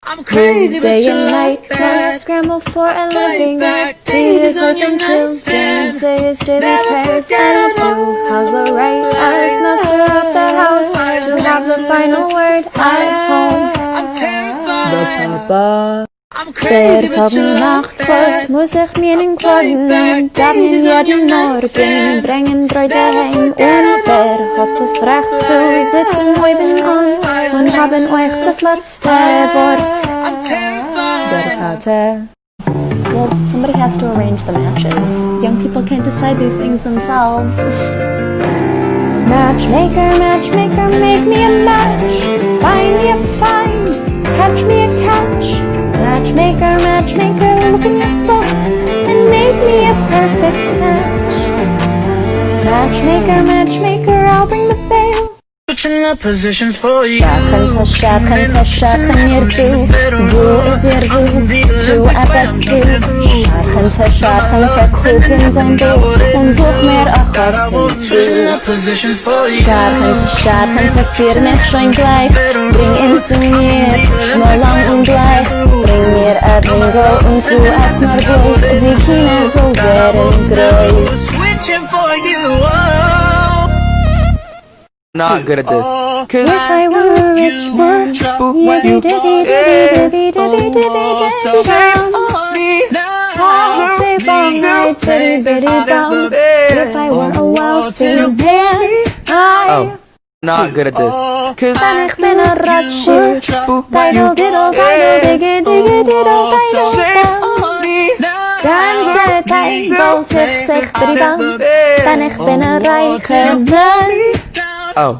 I'm crazy, day and night, must scramble for a living. Feed his wife and children, say his daily prayers, and do how's the right as master of the house to have the final word at home. I'm terrified. The Papa. I'm crazy, Der Tag und Nacht, was muss ich mir in Klagen? Darf mir jeden Morgen bringen Freude heim. Und wer hat das Recht zu sitzen, oben an und haben euch das letzte Wort? Der Tate. Well, somebody has to arrange the matches. Young people can't decide these things themselves. Matchmaker, matchmaker, make me a match. Find me a find, catch me a catch. Matchmaker, matchmaker, look in your book and make me a perfect match. Matchmaker, matchmaker, I'll bring the veil. Switching up positions for you. Shadkhente, Shadkhente, Shadkhente, wo ist du etwas du? Shadkhente, Shadkhente, guck in dein Buch und such mir auch was hinzu. Shadkhente, Shadkhente, für mich schon gleich, bring ihn zu mir, schmor lang und gleich, bring mir ein Bingo und tu es nur bloß, die Kinder so werden groß. Switching for you, Not good at this. If I were a rich man, yibby dibby dibby dibby dibby dibby down. I'll sleep all night, bitty bitty down. If I were a wealthy man, I Not good at this. ben ich bin a rotshild. Diddle diddle diddle diggy diggy diddle diddle. Ganze Zeit wollte ich sich drüben, denn ich bin ein reicher Mann. Oh.